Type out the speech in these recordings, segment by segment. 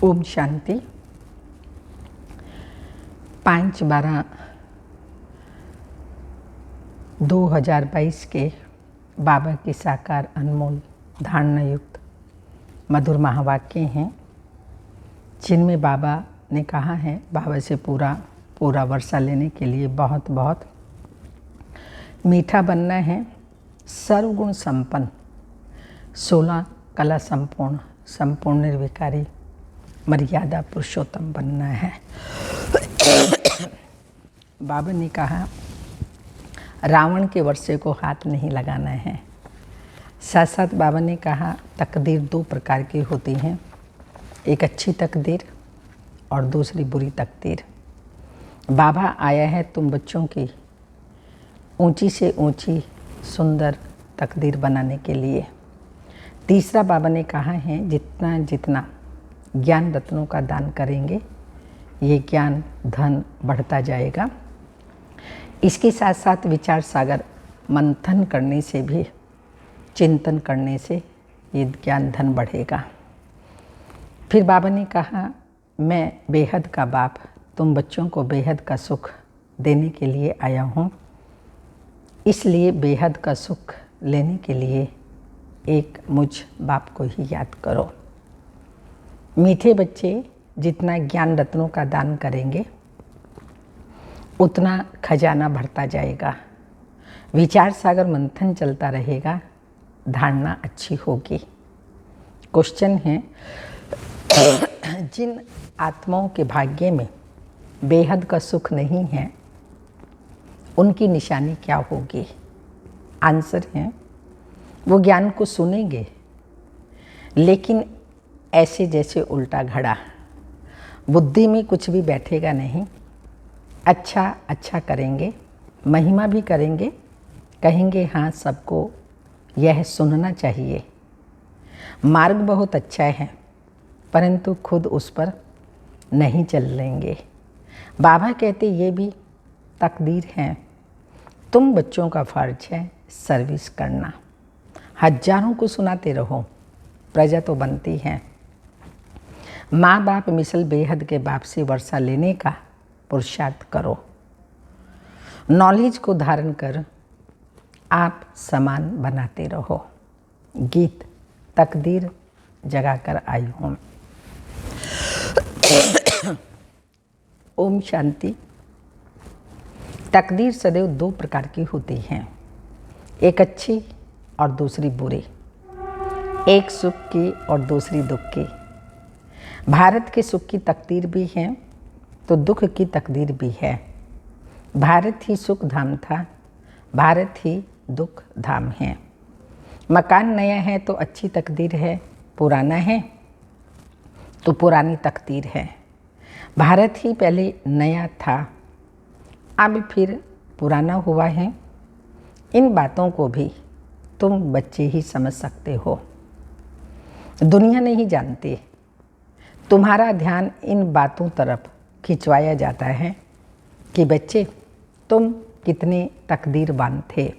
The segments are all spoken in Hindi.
ओम शांति। 5/12/2022 के बाबा की साकार अनमोल धारणा युक्त मधुर महावाक्य हैं, जिनमें बाबा ने कहा है बाबा से पूरा वर्षा लेने के लिए बहुत बहुत मीठा बनना है, सर्वगुण संपन्न, 16 कला संपूर्ण, संपूर्ण निर्विकारी, मर्यादा पुरुषोत्तम बनना है। बाबा ने कहा रावण के वर्षे को हाथ नहीं लगाना है। साथ साथ बाबा ने कहा तकदीर 2 प्रकार की होती हैं, एक अच्छी तकदीर और दूसरी बुरी तकदीर। बाबा आया है तुम बच्चों की ऊंची से ऊंची सुंदर तकदीर बनाने के लिए। तीसरा बाबा ने कहा है जितना जितना ज्ञान रत्नों का दान करेंगे ये ज्ञान धन बढ़ता जाएगा। इसके साथ साथ विचार सागर मंथन करने से भी, चिंतन करने से ये ज्ञान धन बढ़ेगा। फिर बाबा ने कहा मैं बेहद का बाप तुम बच्चों को बेहद का सुख देने के लिए आया हूँ, इसलिए बेहद का सुख लेने के लिए एक मुझ बाप को ही याद करो। मीठे बच्चे जितना ज्ञान रत्नों का दान करेंगे उतना खजाना बढ़ता जाएगा, विचार सागर मंथन चलता रहेगा, धारणा अच्छी होगी। क्वेश्चन है जिन आत्माओं के भाग्य में बेहद का सुख नहीं है उनकी निशानी क्या होगी? आंसर है वो ज्ञान को सुनेंगे लेकिन ऐसे जैसे उल्टा घड़ा, बुद्धि में कुछ भी बैठेगा नहीं। अच्छा करेंगे, महिमा भी करेंगे, कहेंगे हाँ सबको यह सुनना चाहिए, मार्ग बहुत अच्छा है, परंतु खुद उस पर नहीं चल लेंगे। बाबा कहते ये भी तकदीर है, तुम बच्चों का फर्ज है सर्विस करना। हजारों को सुनाते रहो, प्रजा तो बनती है। माँ बाप मिसल बेहद के बाप से वर्षा लेने का पुरुषार्थ करो। नॉलेज को धारण कर आप समान बनाते रहो। गीत तकदीर जगाकर आई हूँ। ओम शांति। तकदीर सदैव 2 प्रकार की होती हैं, एक अच्छी और दूसरी बुरी, एक सुख की और दूसरी दुख की। भारत के सुख की तकदीर भी है तो दुख की तकदीर भी है। भारत ही सुख धाम था, भारत ही दुख धाम है। मकान नया है तो अच्छी तकदीर है, पुराना है तो पुरानी तकदीर है। भारत ही पहले नया था, अब फिर पुराना हुआ है। इन बातों को भी तुम बच्चे ही समझ सकते हो, दुनिया नहीं जानती। तुम्हारा ध्यान इन बातों तरफ खिंचवाया जाता है कि बच्चे तुम कितने तकदीरवान थे।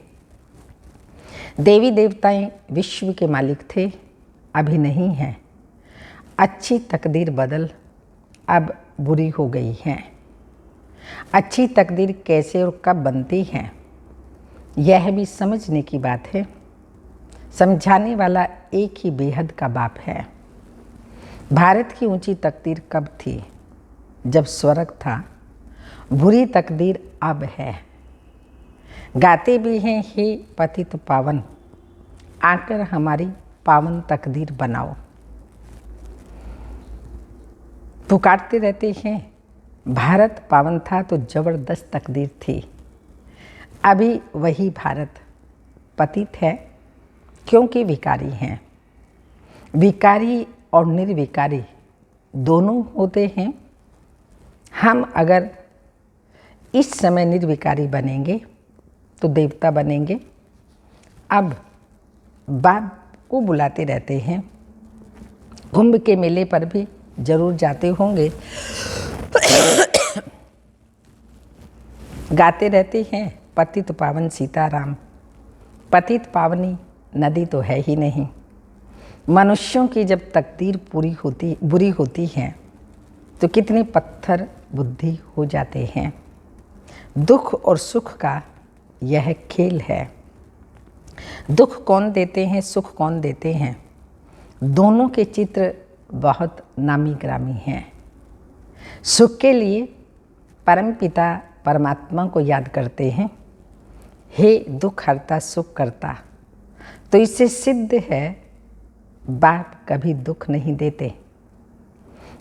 देवी देवताएं विश्व के मालिक थे, अभी नहीं हैं। अच्छी तकदीर बदल अब बुरी हो गई है। अच्छी तकदीर कैसे और कब बनती है यह भी समझने की बात है। समझाने वाला एक ही बेहद का बाप है। भारत की ऊंची तकदीर कब थी? जब स्वर्ग था। बुरी तकदीर अब है। गाते भी हैं हे पतित पावन, आकर हमारी पावन तकदीर बनाओ। पुकारते रहते हैं भारत पावन था तो जबरदस्त तकदीर थी। अभी वही भारत पतित है क्योंकि विकारी हैं। विकारी और निर्विकारी दोनों होते हैं। हम अगर इस समय निर्विकारी बनेंगे तो देवता बनेंगे। अब बाप को बुलाते रहते हैं, कुंभ के मेले पर भी जरूर जाते होंगे। गाते रहते हैं पतित पावन सीताराम। पतित पावनी नदी तो है ही नहीं, मनुष्यों की जब तकदीर बुरी होती है तो कितने पत्थर बुद्धि हो जाते हैं। दुख और सुख का यह खेल है। दुख कौन देते हैं, सुख कौन देते हैं, दोनों के चित्र बहुत नामी ग्रामी हैं। सुख के लिए परमपिता परमात्मा को याद करते हैं, हे दुख हरता सुख करता। तो इससे सिद्ध है बाप कभी दुख नहीं देते।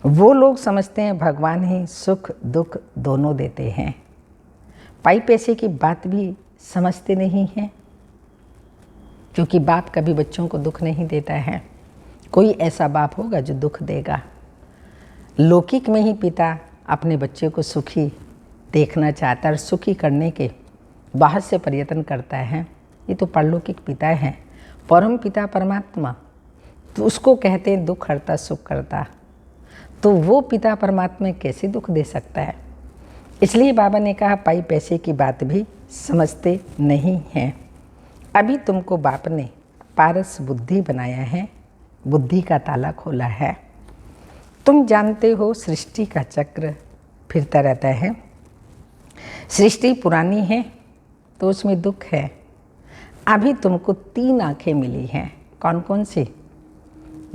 वो लोग समझते हैं भगवान ही सुख दुख दोनों देते हैं। पाई पैसे की बात भी समझते नहीं हैं, क्योंकि बाप कभी बच्चों को दुख नहीं देता है। कोई ऐसा बाप होगा जो दुख देगा। लौकिक में ही पिता अपने बच्चे को सुखी देखना चाहता है और सुखी करने के बाहर से प्रयत्न करता है। ये तो परलौकिक पिता है, परम पिता परमात्मा, तो उसको कहते हैं दुख हरता सुख करता। तो वो पिता परमात्मा कैसे दुख दे सकता है। इसलिए बाबा ने कहा पाई पैसे की बात भी समझते नहीं हैं। अभी तुमको बाप ने पारस बुद्धि बनाया है, बुद्धि का ताला खोला है। तुम जानते हो सृष्टि का चक्र फिरता रहता है। सृष्टि पुरानी है तो उसमें दुख है। अभी तुमको 3 आँखें मिली हैं। कौन कौन सी?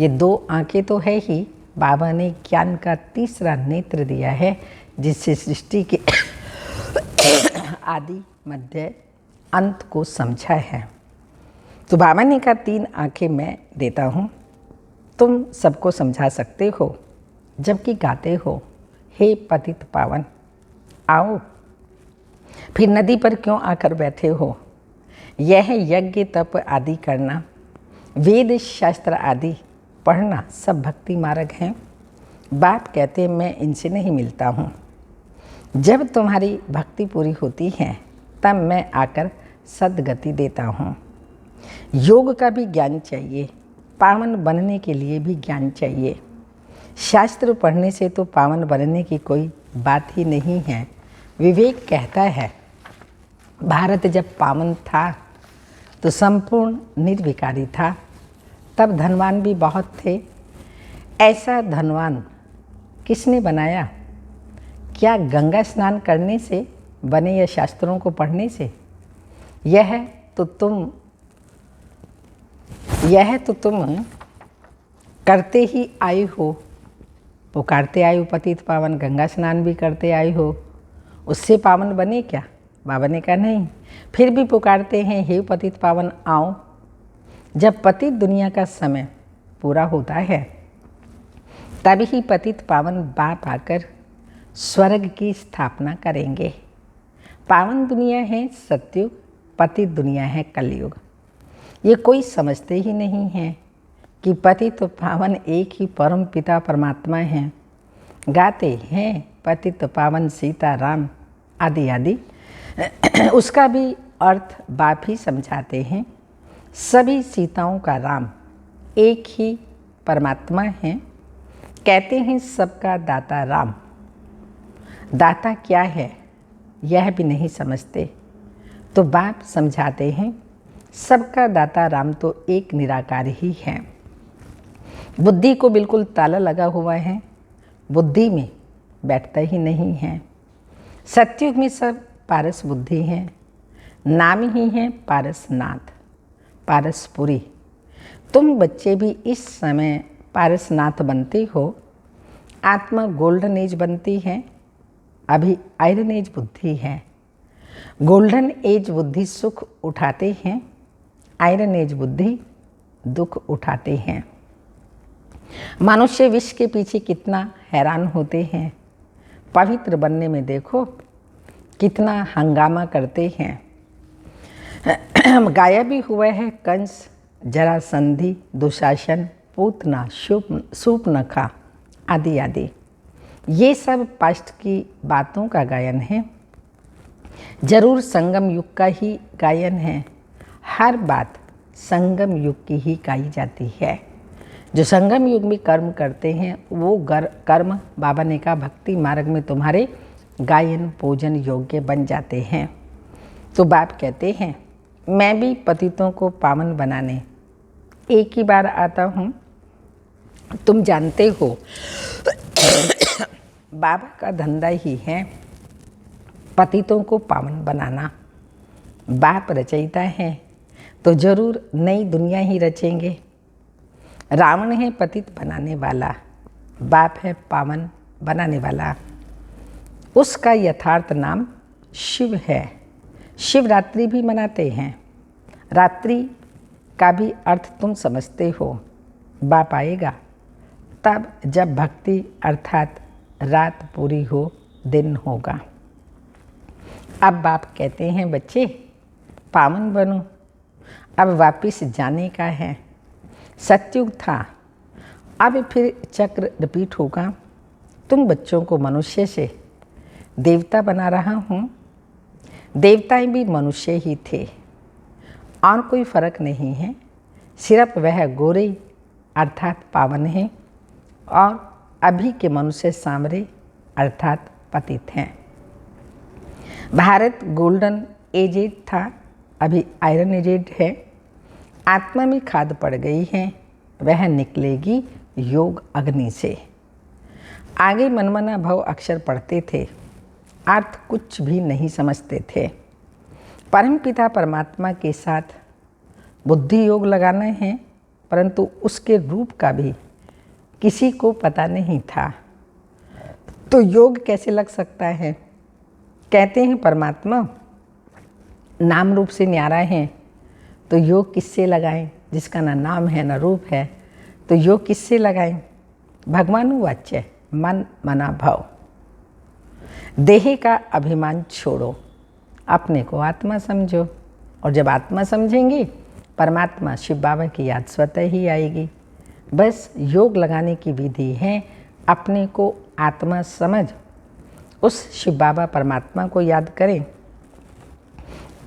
ये 2 आँखें तो है ही, बाबा ने ज्ञान का तीसरा नेत्र दिया है, जिससे सृष्टि के आदि मध्य अंत को समझा है। तो बाबा ने कहा 3 आँखें मैं देता हूँ, तुम सबको समझा सकते हो, जबकि गाते हो हे पतित पावन आओ। फिर नदी पर क्यों आकर बैठे हो? यह यज्ञ तप आदि करना, वेद शास्त्र आदि पढ़ना सब भक्ति मार्ग हैं। बाप कहते हैं मैं इनसे नहीं मिलता हूँ। जब तुम्हारी भक्ति पूरी होती है तब मैं आकर सद्गति देता हूँ। योग का भी ज्ञान चाहिए, पावन बनने के लिए भी ज्ञान चाहिए। शास्त्र पढ़ने से तो पावन बनने की कोई बात ही नहीं है। विवेक कहता है भारत जब पावन था तो संपूर्ण निर्विकारी था, तब धनवान भी बहुत थे। ऐसा धनवान किसने बनाया? क्या गंगा स्नान करने से बने या शास्त्रों को पढ़ने से? यह तो तुम करते ही आए हो, पुकारते आए हो पतित पावन, गंगा स्नान भी करते आए हो, उससे पावन बने क्या? बाबा ने कहा नहीं। फिर भी पुकारते हैं हे पतित पावन आओ। जब पतित दुनिया का समय पूरा होता है तभी ही पतित पावन बाप आकर स्वर्ग की स्थापना करेंगे। पावन दुनिया है सतयुग, पतित दुनिया है कलयुग। ये कोई समझते ही नहीं है कि पतित पावन एक ही परम पिता परमात्मा हैं। गाते हैं पतित पावन सीता राम आदि आदि। उसका भी अर्थ बाप ही समझाते हैं। सभी सीताओं का राम एक ही परमात्मा है। कहते हैं सबका दाता राम। दाता क्या है यह भी नहीं समझते, तो बाप समझाते हैं सबका दाता राम तो एक निराकार ही है। बुद्धि को बिल्कुल ताला लगा हुआ है, बुद्धि में बैठता ही नहीं है। सतयुग में सब पारस बुद्धि है, नाम ही है पारसनाथ, पारसपुरी। तुम बच्चे भी इस समय पारसनाथ बनते हो। आत्मा गोल्डन एज बनती है, अभी आयरन एज बुद्धि है। गोल्डन एज बुद्धि सुख उठाते हैं, आयरन एज बुद्धि दुख उठाते हैं। मनुष्य विष के पीछे कितना हैरान होते हैं, पवित्र बनने में देखो कितना हंगामा करते हैं। गाया भी हुआ है कंस, जरासंधि, दुशासन, पूतना, शूर्पणखा आदि आदि। ये सब पास्ट की बातों का गायन है, जरूर संगम युग का ही गायन है। हर बात संगम युग की ही गाई जाती है। जो संगम युग में कर्म करते हैं वो कर्म बाबा ने कहा भक्ति मार्ग में तुम्हारे गायन पूजन योग्य बन जाते हैं। तो बाप कहते हैं मैं भी पतितों को पावन बनाने एक ही बार आता हूँ। तुम जानते हो बाबा का धंधा ही है पतितों को पावन बनाना। बाप रचयिता है तो जरूर नई दुनिया ही रचेंगे। रावण है पतित बनाने वाला, बाप है पावन बनाने वाला। उसका यथार्थ नाम शिव है। शिवरात्रि भी मनाते हैं। रात्रि का भी अर्थ तुम समझते हो। बाप आएगा तब जब भक्ति अर्थात रात पूरी हो, दिन होगा। अब बाप कहते हैं बच्चे पावन बनो, अब वापिस जाने का है। सतयुग था, अब फिर चक्र रिपीट होगा। तुम बच्चों को मनुष्य से देवता बना रहा हूँ। देवताएं भी मनुष्य ही थे और कोई फर्क नहीं है। सिर्फ वह गोरे अर्थात पावन है और अभी के मनुष्य सांवरे अर्थात पतित हैं। भारत गोल्डन एजेड था, अभी आयरन एजेड है। आत्मा में खाद पड़ गई है, वह निकलेगी योग अग्नि से। आगे मनमना भव अक्षर पढ़ते थे, अर्थ कुछ भी नहीं समझते थे। परमपिता परमात्मा के साथ बुद्धि योग लगाना है, परंतु उसके रूप का भी किसी को पता नहीं था। तो योग कैसे लग सकता है? कहते हैं परमात्मा नाम रूप से न्यारा है, तो योग किससे लगाएं? जिसका ना नाम है ना रूप है, तो योग किससे लगाएं? भगवानुवाच्य मन मना भव। देह का अभिमान छोड़ो, अपने को आत्मा समझो, और जब आत्मा समझेंगे परमात्मा शिव बाबा की याद स्वतः ही आएगी। बस योग लगाने की विधि है, अपने को आत्मा समझ उस शिव बाबा परमात्मा को याद करें।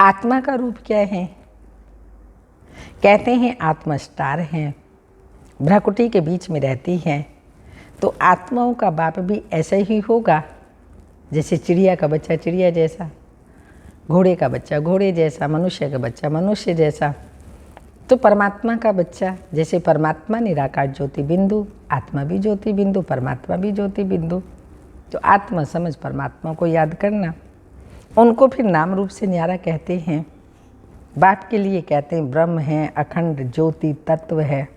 आत्मा का रूप क्या है? कहते हैं आत्मा स्टार है, भ्रकुटी के बीच में रहती है। तो आत्माओं का बाप भी ऐसा ही होगा, जैसे चिड़िया का बच्चा चिड़िया जैसा, घोड़े का बच्चा घोड़े जैसा, मनुष्य का बच्चा मनुष्य जैसा। तो परमात्मा का बच्चा जैसे परमात्मा निराकार ज्योति बिंदु, आत्मा भी ज्योति बिंदु, परमात्मा भी ज्योति बिंदु। तो आत्मा समझ परमात्मा को याद करना। उनको फिर नाम रूप से न्यारा कहते हैं। बाप के लिए कहते हैं ब्रह्म है, अखंड ज्योति तत्व है।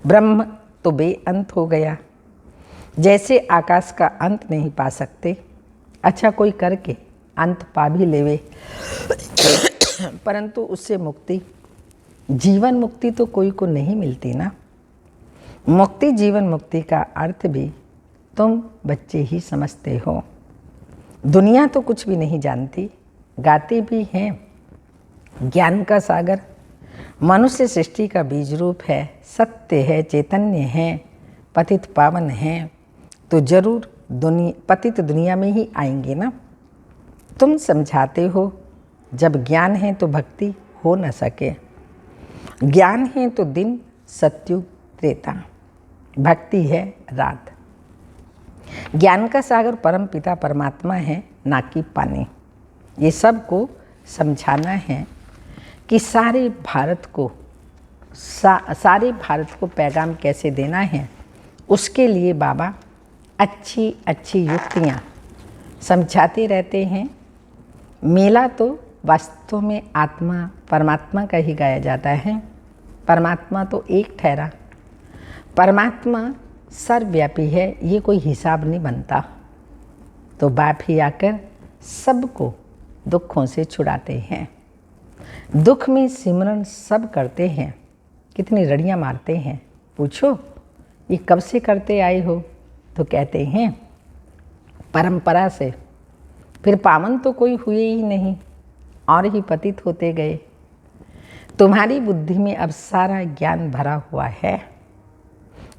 ब्रह्म तो बेअंत हो गया, जैसे आकाश का अंत नहीं पा सकते। अच्छा कोई करके अंत पा भी लेवे परंतु उससे मुक्ति, जीवन मुक्ति तो कोई को नहीं मिलती ना। मुक्ति जीवन मुक्ति का अर्थ भी तुम बच्चे ही समझते हो। दुनिया तो कुछ भी नहीं जानती, गाते भी हैं ज्ञान का सागर। मनुष्य सृष्टि का बीज रूप है, सत्य है, चैतन्य है, पतित पावन है, तो जरूर पतित दुनिया में ही आएंगे ना। तुम समझाते हो जब ज्ञान है तो भक्ति हो न सके। ज्ञान है तो दिन सत्युग त्रेता, भक्ति है रात। ज्ञान का सागर परम पिता परमात्मा है, ना कि पानी। ये सबको समझाना है कि सारे भारत को पैगाम कैसे देना है। उसके लिए बाबा अच्छी अच्छी युक्तियाँ समझाते रहते हैं। मेला तो वास्तव में आत्मा परमात्मा का ही गाया जाता है। परमात्मा तो एक ठहरा, परमात्मा सर्वव्यापी है, ये कोई हिसाब नहीं बनता। तो बाप ही आकर सबको दुखों से छुड़ाते हैं। दुख में सिमरन सब करते हैं, कितनी रड़ियाँ मारते हैं। पूछो ये कब से करते आए हो? तो कहते हैं परंपरा से। फिर पावन तो कोई हुए ही नहीं और ही पतित होते गए। तुम्हारी बुद्धि में अब सारा ज्ञान भरा हुआ है।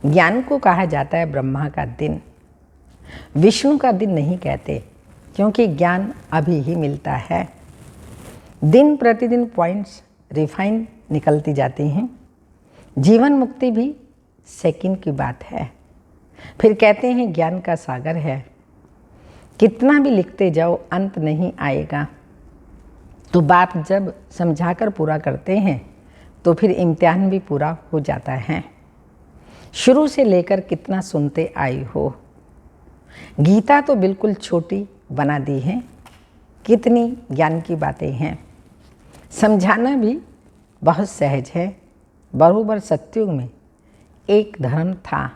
ज्ञान को कहा जाता है ब्रह्मा का दिन, विष्णु का दिन नहीं कहते, क्योंकि ज्ञान अभी ही मिलता है। दिन प्रतिदिन पॉइंट्स रिफाइन निकलती जाती हैं। जीवन मुक्ति भी सेकंड की बात है। फिर कहते हैं ज्ञान का सागर है, कितना भी लिखते जाओ अंत नहीं आएगा। तो बाप जब समझाकर पूरा करते हैं तो फिर इम्तिहान भी पूरा हो जाता है। शुरू से लेकर कितना सुनते आई हो। गीता तो बिल्कुल छोटी बना दी है। कितनी ज्ञान की बातें हैं। समझाना भी बहुत सहज है। बरोबर सतयुग में एक धर्म था,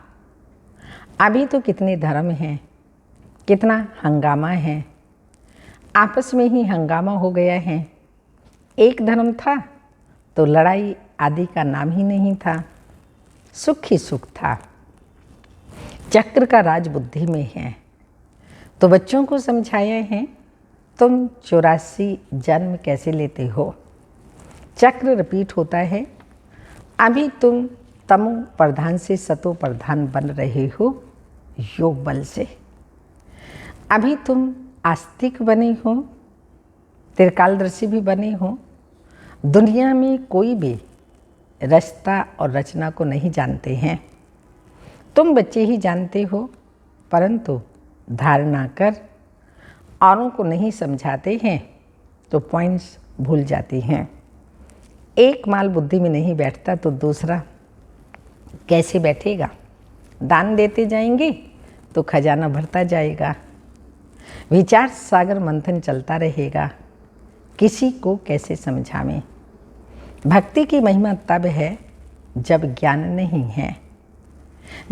अभी तो कितने धर्म हैं, कितना हंगामा है, आपस में ही हंगामा हो गया है। एक धर्म था तो लड़ाई आदि का नाम ही नहीं था, सुख ही सुख था। चक्र का राज बुद्धि में है। तो बच्चों को समझाया है, तुम 84 जन्म कैसे लेते हो। चक्र रिपीट होता है। अभी तुम तमो प्रधान से सतो प्रधान बन रहे हो योग बल से। अभी तुम आस्तिक बने हो, त्रिकालदर्शी भी बने हो। दुनिया में कोई भी रचता और रचना को नहीं जानते हैं। तुम बच्चे ही जानते हो, परंतु धारणा कर औरों को नहीं समझाते हैं तो पॉइंट्स भूल जाते हैं। एक माल बुद्धि में नहीं बैठता तो दूसरा कैसे बैठेगा। दान देते जाएंगे तो खजाना भरता जाएगा। विचार सागर मंथन चलता रहेगा, किसी को कैसे समझावें। भक्ति की महिमा तब है जब ज्ञान नहीं है।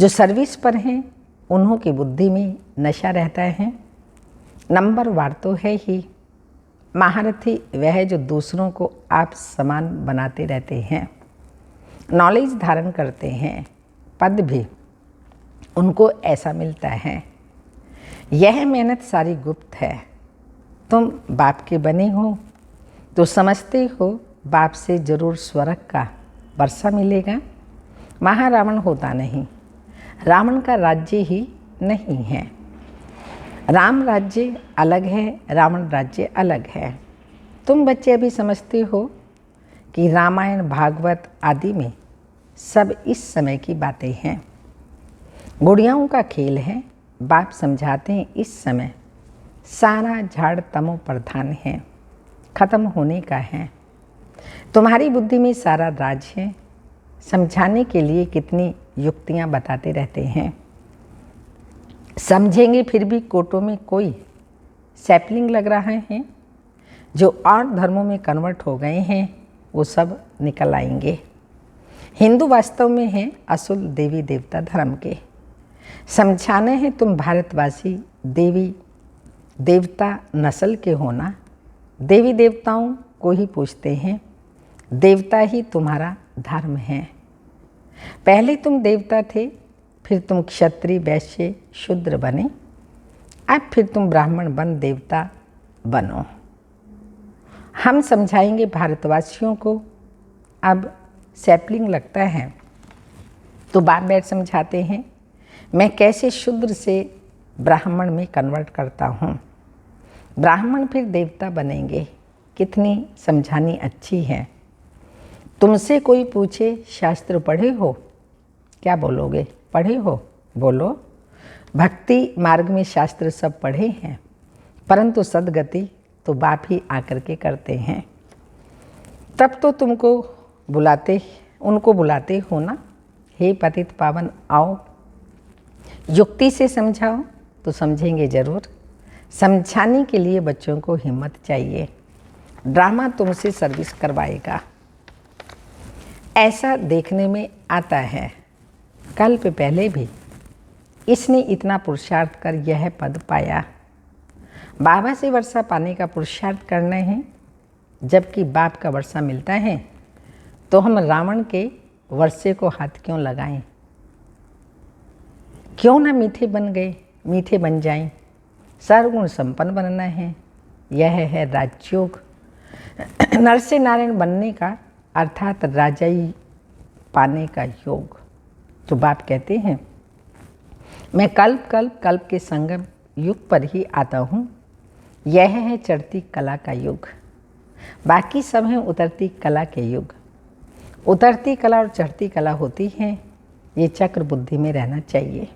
जो सर्विस पर हैं उन्हों की बुद्धि में नशा रहता है। नंबर वार तो है ही। महारथी वह है जो दूसरों को आप समान बनाते रहते हैं, नॉलेज धारण करते हैं। पद भी उनको ऐसा मिलता है। यह मेहनत सारी गुप्त है। तुम बाप के बने हो तो समझते हो बाप से जरूर स्वर्ग का वर्षा मिलेगा। महारावण होता नहीं, रावण का राज्य ही नहीं है। राम राज्य अलग है, रावण राज्य अलग है। तुम बच्चे अभी समझते हो कि रामायण भागवत आदि में सब इस समय की बातें हैं, गुड़ियाओं का खेल है। बाप समझाते हैं इस समय सारा झाड़ तमो प्रधान है, खत्म होने का है। तुम्हारी बुद्धि में सारा राज है। समझाने के लिए कितनी युक्तियां बताते रहते हैं। समझेंगे फिर भी कोटों में कोई सैपलिंग लग रहा है। जो और धर्मों में कन्वर्ट हो गए हैं वो सब निकल आएंगे। हिंदू वास्तव में है असुल देवी देवता धर्म के। समझाने हैं तुम भारतवासी देवी देवता नस्ल के होना। देवी देवताओं को ही पूछते हैं, देवता ही तुम्हारा धर्म है। पहले तुम देवता थे, फिर तुम क्षत्रिय वैश्य शूद्र बने, अब फिर तुम ब्राह्मण बन देवता बनो। हम समझाएंगे भारतवासियों को। अब सैपलिंग लगता है तो बाप बैठ समझाते हैं, मैं कैसे शूद्र से ब्राह्मण में कन्वर्ट करता हूँ। ब्राह्मण फिर देवता बनेंगे। कितनी समझानी अच्छी है। तुमसे कोई पूछे शास्त्र पढ़े हो, क्या बोलोगे? पढ़े हो? बोलो। भक्ति मार्ग में शास्त्र सब पढ़े हैं, परंतु सदगति तो बाप ही आकर के करते हैं। तब तो तुमको उनको बुलाते हो ना, हे पतित पावन आओ। युक्ति से समझाओ तो समझेंगे जरूर। समझाने के लिए बच्चों को हिम्मत चाहिए। ड्रामा तुमसे सर्विस करवाएगा, ऐसा देखने में आता है। कल्प पहले भी इसने इतना पुरुषार्थ कर यह पद पाया। बाबा से वर्षा पाने का पुरुषार्थ करना है। जबकि बाप का वर्षा मिलता है तो हम रावण के वर्षे को हाथ क्यों लगाएं? क्यों ना मीठे बन गए, मीठे बन जाएं। सर्वगुण संपन्न बनना है, यह है राजयोग। नर से नारायण बनने का अर्थात राजाई पाने का योग। तो बाप कहते हैं, मैं कल्प के संगम युग पर ही आता हूँ। यह है चढ़ती कला का युग, बाकी सब हैं उतरती कला के युग। उतरती कला और चढ़ती कला होती है, ये चक्र बुद्धि में रहना चाहिए।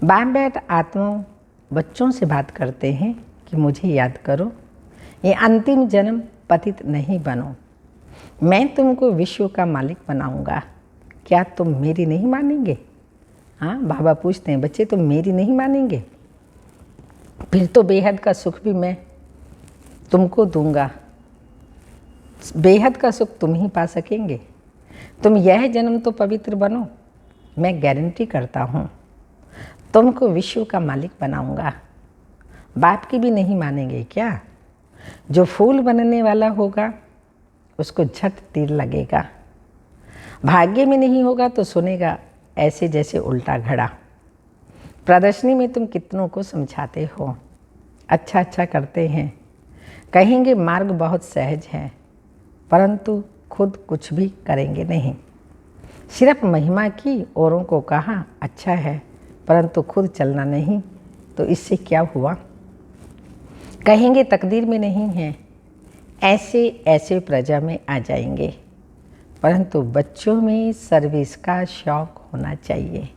बाप बैठ आत्माओं बच्चों से बात करते हैं कि मुझे याद करो, ये अंतिम जन्म पतित नहीं बनो। मैं तुमको विश्व का मालिक बनाऊंगा, क्या तुम मेरी नहीं मानेंगे? हाँ, बाबा पूछते हैं, बच्चे तुम मेरी नहीं मानेंगे? फिर तो बेहद का सुख भी मैं तुमको दूंगा। बेहद का सुख तुम ही पा सकेंगे। तुम यह जन्म तो पवित्र बनो, मैं गारंटी करता हूँ तुमको विश्व का मालिक बनाऊंगा। बाप की भी नहीं मानेंगे क्या? जो फूल बनने वाला होगा उसको झट तीर लगेगा। भाग्य में नहीं होगा तो सुनेगा ऐसे जैसे उल्टा घड़ा। प्रदर्शनी में तुम कितनों को समझाते हो, अच्छा अच्छा करते हैं, कहेंगे मार्ग बहुत सहज है, परंतु खुद कुछ भी करेंगे नहीं। सिर्फ महिमा की, औरों को कहा अच्छा है, परंतु खुद चलना नहीं, तो इससे क्या हुआ? कहेंगे तकदीर में नहीं है, ऐसे ऐसे प्रजा में आ जाएंगे, परंतु बच्चों में सर्विस का शौक होना चाहिए।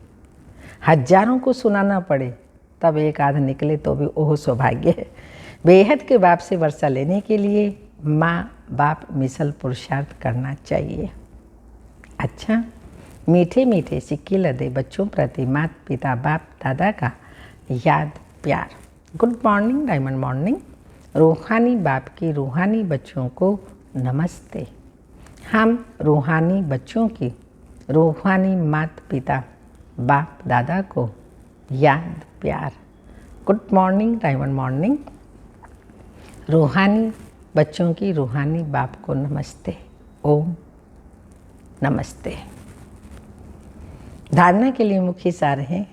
हजारों को सुनाना पड़े तब एक आध निकले तो भी ओह सौभाग्य है। बेहद के बाप से वर्षा लेने के लिए माँ बाप मिसल पुरुषार्थ करना चाहिए। अच्छा, मीठे मीठे सिक्के लदे बच्चों प्रति माता पिता बाप दादा का याद प्यार। Good morning diamond morning. रूहानी बाप की रूहानी बच्चों को नमस्ते। हम रूहानी बच्चों की रूहानी माता पिता बाप दादा को याद प्यार। Good morning diamond morning. रूहानी बच्चों की रूहानी बाप को नमस्ते। ओम नमस्ते। धारणा के लिए मुख्य सार है,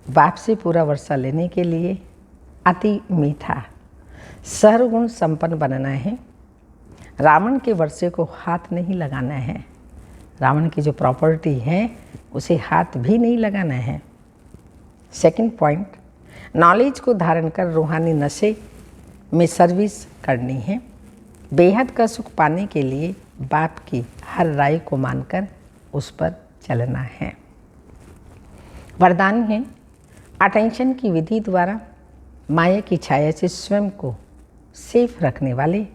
बाप से पूरा वर्षा लेने के लिए अति मीठा सर्वगुण संपन्न बनना है। रावण के वर्षे को हाथ नहीं लगाना है। रावण की जो प्रॉपर्टी है उसे हाथ भी नहीं लगाना है। सेकंड पॉइंट, नॉलेज को धारण कर रूहानी नशे में सर्विस करनी है। बेहद का सुख पाने के लिए बाप की हर राय को मानकर उस पर चलना है। वरदान है, अटेंशन की विधि द्वारा माया की छाया से स्वयं को सेफ रखने वाले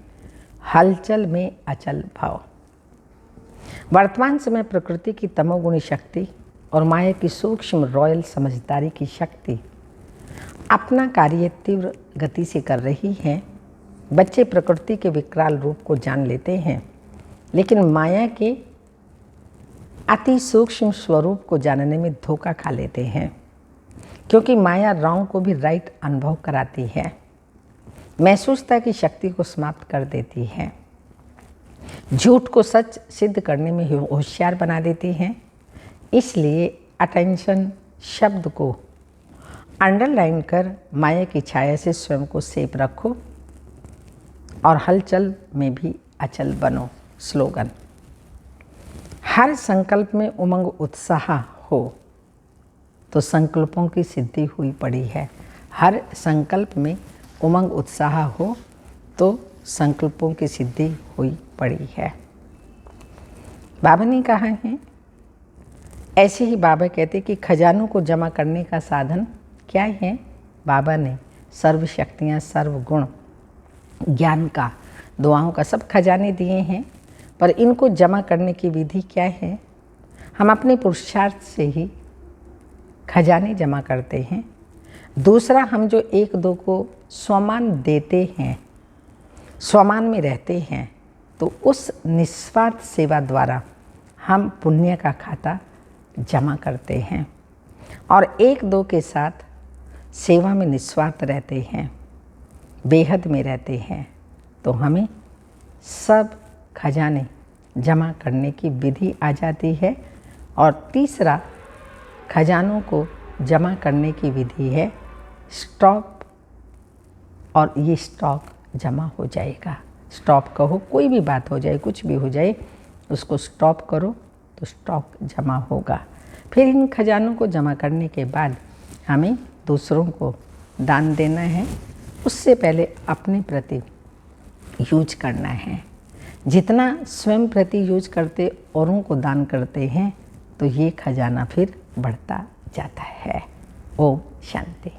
हलचल में अचल भाव। वर्तमान समय प्रकृति की तमोगुणी शक्ति और माया की सूक्ष्म रॉयल समझदारी की शक्ति अपना कार्य तीव्र गति से कर रही है। बच्चे प्रकृति के विकराल रूप को जान लेते हैं, लेकिन माया के अति सूक्ष्म स्वरूप को जानने में धोखा खा लेते हैं, क्योंकि माया रॉन्ग को भी राइट अनुभव कराती है, महसूसता की शक्ति को समाप्त कर देती है, झूठ को सच सिद्ध करने में होशियार बना देती है। इसलिए अटेंशन शब्द को अंडरलाइन कर माया की छाया से स्वयं को सेफ रखो और हलचल में भी अचल बनो। स्लोगन, हर संकल्प में उमंग उत्साह हो तो संकल्पों की सिद्धि हुई पड़ी है। हर संकल्प में उमंग उत्साह हो तो संकल्पों की सिद्धि हुई पड़ी है। बाबा ने कहा है, ऐसे ही बाबा कहते कि खजानों को जमा करने का साधन क्या है? बाबा ने सर्व शक्तियाँ, सर्व गुण, ज्ञान का, दुआओं का सब खजाने दिए हैं, पर इनको जमा करने की विधि क्या है? हम अपने पुरुषार्थ से ही खजाने जमा करते हैं। दूसरा, हम जो एक दो को स्वमान देते हैं, स्वमान में रहते हैं, तो उस निस्वार्थ सेवा द्वारा हम पुण्य का खाता जमा करते हैं और एक दो के साथ सेवा में निस्वार्थ रहते हैं, बेहद में रहते हैं, तो हमें सब खजाने जमा करने की विधि आ जाती है। और तीसरा, खजानों को जमा करने की विधि है स्टॉक, और ये स्टॉक जमा हो जाएगा। स्टॉप कहो, कोई भी बात हो जाए, कुछ भी हो जाए, उसको स्टॉप करो तो स्टॉक जमा होगा। फिर इन खजानों को जमा करने के बाद हमें दूसरों को दान देना है। उससे पहले अपने प्रति यूज करना है। जितना स्वयं प्रति यूज करते, औरों को दान करते हैं, तो ये खजाना फिर बढ़ता जाता है। ओम शांति।